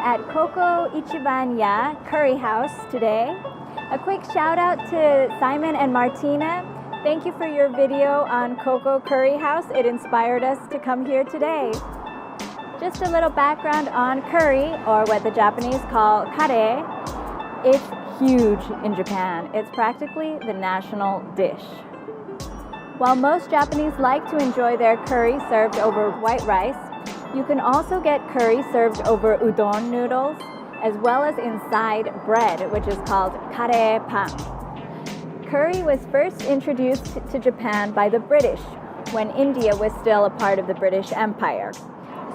at CoCo Ichibanya Curry House today. A quick shout out to Simon and Martina. Thank you for your video on CoCo Curry House. It inspired us to come here today. Just a little background on curry, or what the Japanese call kare. It's huge in Japan. It's practically the national dish. While most Japanese like to enjoy their curry served over white rice, you can also get curry served over udon noodles, as well as inside bread, which is called kare pan. Curry was first introduced to Japan by the British when India was still a part of the British Empire.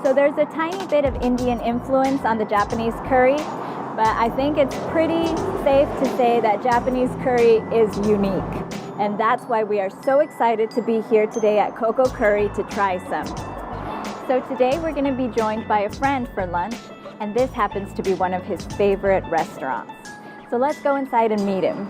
So there's a tiny bit of Indian influence on the Japanese curry, but I think it's pretty safe to say that Japanese curry is unique. And that's why we are so excited to be here today at CoCo Curry to try some. So today we're going to be joined by a friend for lunch, and this happens to be one of his favorite restaurants. So let's go inside and meet him.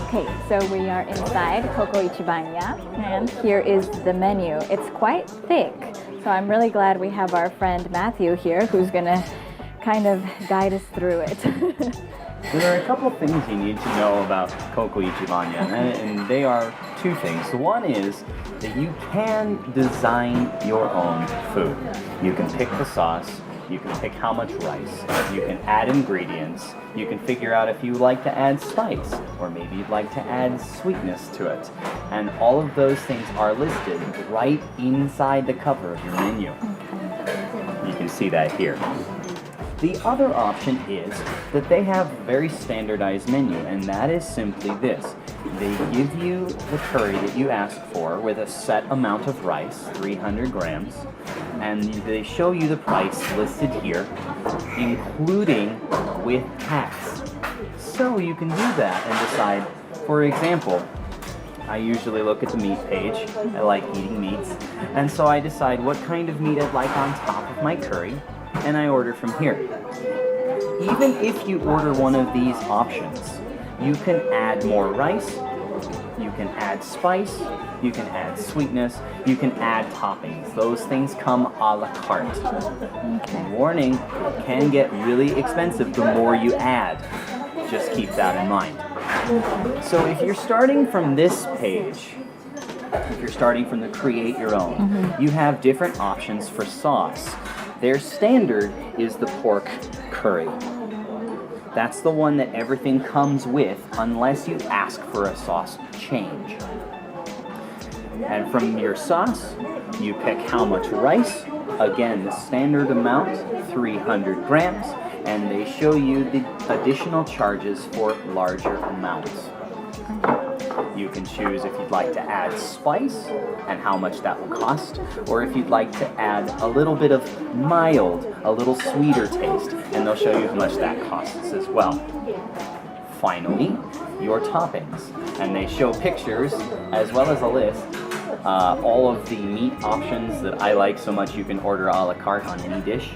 Okay, so we are inside CoCo Ichibanya, and here is the menu. It's quite thick, so I'm really glad we have our friend Matthew here who's going to kind of guide us through it. There are a couple of things you need to know about CoCo Ichibanya, and they are two things. One is that you can design your own food. You can pick the sauce, you can pick how much rice, you can add ingredients, you can figure out if you like to add spice, or maybe you'd like to add sweetness to it. And all of those things are listed right inside the cover of your menu. You can see that here. The other option is that they have a very standardized menu, and that is simply this. They give you the curry that you ask for with a set amount of rice, 300 grams, and they show you the price listed here, including with tax. So you can do that and decide, for example, I usually look at the meat page. I like eating meats, and so I decide what kind of meat I'd like on top of my curry, and I order from here. Even if you order one of these options, you can add more rice, you can add spice, you can add sweetness, you can add toppings. Those things come a la carte. Okay. Warning, it can get really expensive the more you add. Just keep that in mind. So if you're starting from this page, if you're starting from the create your own, you have different options for sauce. Their standard is the pork curry. That's the one that everything comes with unless you ask for a sauce change. And from your sauce, you pick how much rice. Again, the standard amount, 300 grams, and they show you the additional charges for larger amounts. You can choose if you'd like to add spice and how much that will cost, or if you'd like to add a little bit of mild, a little sweeter taste, and they'll show you how much that costs as well. Finally, your toppings, and they show pictures as well as a list. All of the meat options that I like so much you can order a la carte on any dish,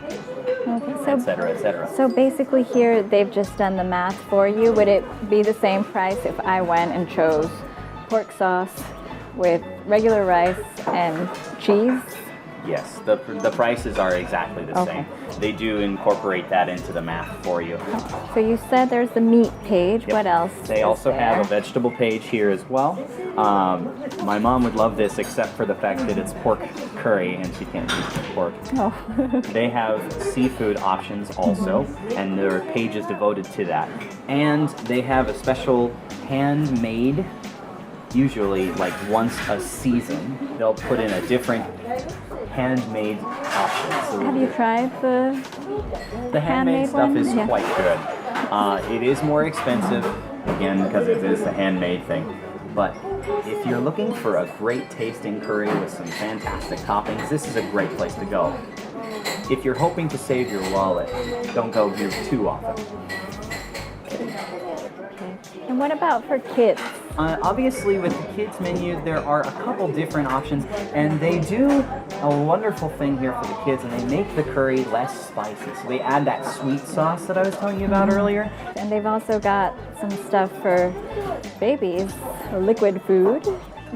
etc., etc. So basically here they've just done the math for you. Would it be the same price if I went and chose pork sauce with regular rice and cheese? Yes, the prices are exactly the same. They do incorporate that into the math for you. So you said there's the meat page. Yep. What else? They also have a vegetable page here as well. My mom would love this, except for the fact that it's pork curry and she can't eat pork. Oh. They have seafood options also, and there are pages devoted to that. And they have a special handmade, usually like once a season, they'll put in a different handmade option. So have you tried the handmade stuff is quite good. It is more expensive, again, because it is a handmade thing. But if you're looking for a great tasting curry with some fantastic toppings, this is a great place to go. If you're hoping to save your wallet, don't go here too often. And what about for kids? Obviously, with the kids menu, there are a couple different options, and they do a wonderful thing here for the kids, and they make the curry less spicy. So they add that sweet sauce that I was telling you about earlier. And they've also got some stuff for babies, liquid food.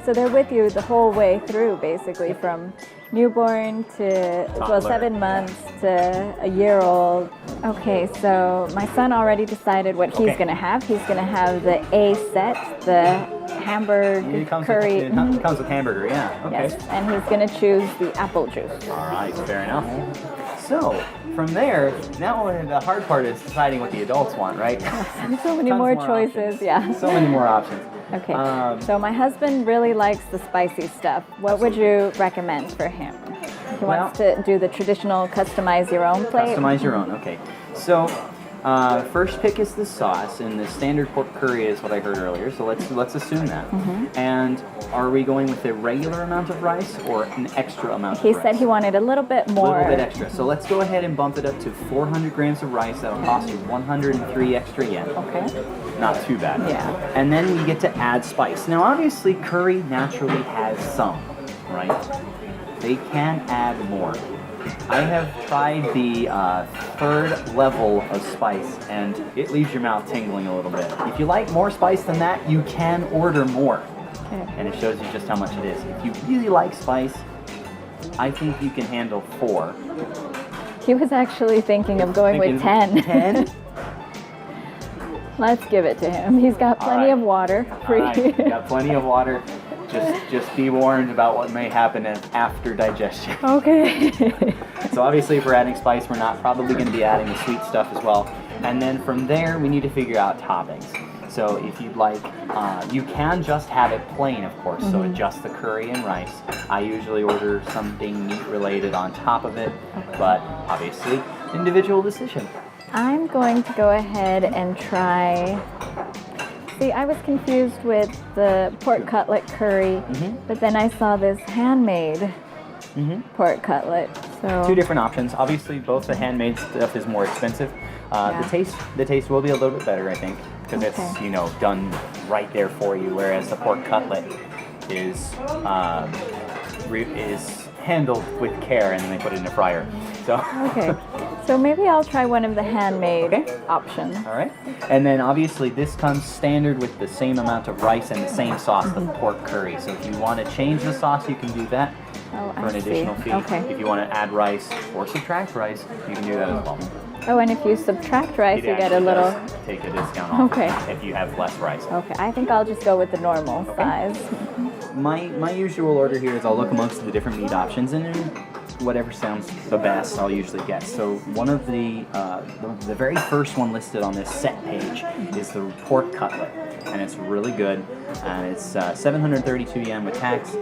So they're with you the whole way through, basically, from newborn to, well, Toddler. 7 months to a year old. Okay, so my son already decided what he's going to have. He's going to have the A set, the hamburger curry. It comes with hamburger, yeah. Okay. Yes, and he's going to choose the apple juice. All right, fair enough. So, from there, now the hard part is deciding what the adults want, right? So many more choices, options. yeah. So many more options. Okay, so my husband really likes the spicy stuff. What would you recommend for him? He wants to do the traditional customize your own plate? Customize your own, okay. So, first pick is the sauce, and the standard pork curry is what I heard earlier, so let's assume that. And are we going with a regular amount of rice or an extra amount of rice? He said he wanted a little bit more. A little bit extra. So let's go ahead and bump it up to 400 grams of rice. That'll cost you 103 extra yen. Okay. Not too bad. Yeah. And then we get to add spice. Now, obviously, curry naturally has some, right? They can add more. I have tried the third level of spice, and it leaves your mouth tingling a little bit. If you like more spice than that, you can order more. Okay. And it shows you just how much it is. If you really like spice, I think you can handle 4. He was actually thinking of going with 10. 10? Let's give it to him. He's got plenty of water. All right. You got plenty of water. Just be warned about what may happen after digestion. Okay. So obviously, if we're adding spice, we're not probably going to be adding the sweet stuff as well. And then from there, we need to figure out toppings. So if you'd like, you can just have it plain, of course. So just the curry and rice. I usually order something meat related on top of it, but obviously, individual decision. I'm going to go ahead and try. See, I was confused with the pork cutlet curry, but then I saw this handmade pork cutlet. So 2 different options. Obviously, both the handmade stuff is more expensive. The taste will be a little bit better, I think, because it's done right there for you. Whereas the pork cutlet is handled with care, and then they put it in a fryer. So okay, so maybe I'll try one of the handmade options. All right, and then obviously this comes standard with the same amount of rice and the same sauce, the pork curry. So if you want to change the sauce, you can do that for an additional fee. Okay. If you want to add rice or subtract rice, you can do that as well. Oh, and if you subtract rice, you get a little. Take a discount off. Okay. If you have less rice. Okay, I think I'll just go with the normal size. My usual order here is I'll look amongst the different meat options, and then whatever sounds the best I'll usually get. So one of the very first one listed on this set page is the pork cutlet, and it's really good, and it's 732 yen with tax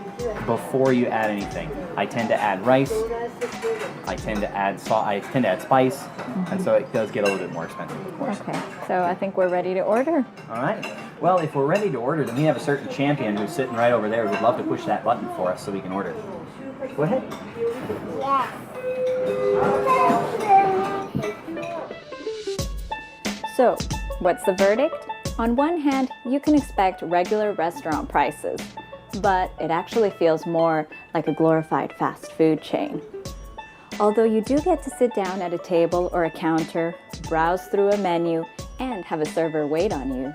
before you add anything. I tend to add rice, I tend to add spice, and so it does get a little bit more expensive, of course. Okay, so I think we're ready to order. All right. Well, if we're ready to order, then we have a certain champion who's sitting right over there who'd love to push that button for us so we can order. Go ahead. So, what's the verdict? On one hand, you can expect regular restaurant prices, but it actually feels more like a glorified fast food chain. Although you do get to sit down at a table or a counter, browse through a menu, and have a server wait on you.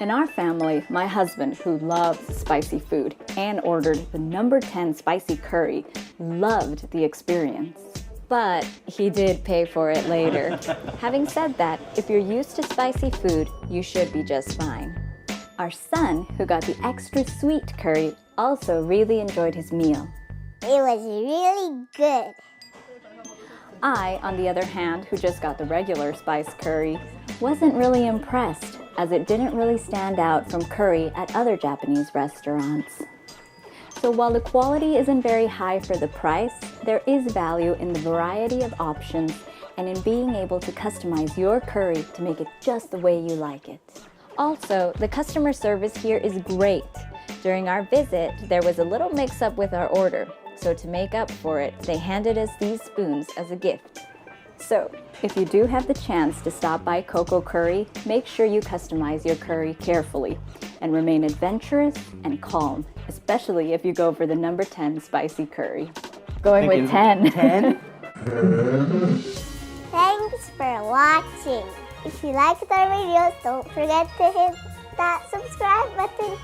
In our family, my husband, who loves spicy food and ordered the number 10 spicy curry, loved the experience. But he did pay for it later. Having said that, if you're used to spicy food, you should be just fine. Our son, who got the extra sweet curry, also really enjoyed his meal. It was really good. I, on the other hand, who just got the regular spice curry, wasn't really impressed, as it didn't really stand out from curry at other Japanese restaurants. So while the quality isn't very high for the price, there is value in the variety of options and in being able to customize your curry to make it just the way you like it. Also, the customer service here is great. During our visit, there was a little mix-up with our order, so to make up for it, they handed us these spoons as a gift. So, if you do have the chance to stop by CoCo Curry, make sure you customize your curry carefully and remain adventurous and calm, especially if you go for the number 10 spicy curry. Going with 10. 10? Thanks for watching. If you liked our videos, don't forget to hit that subscribe button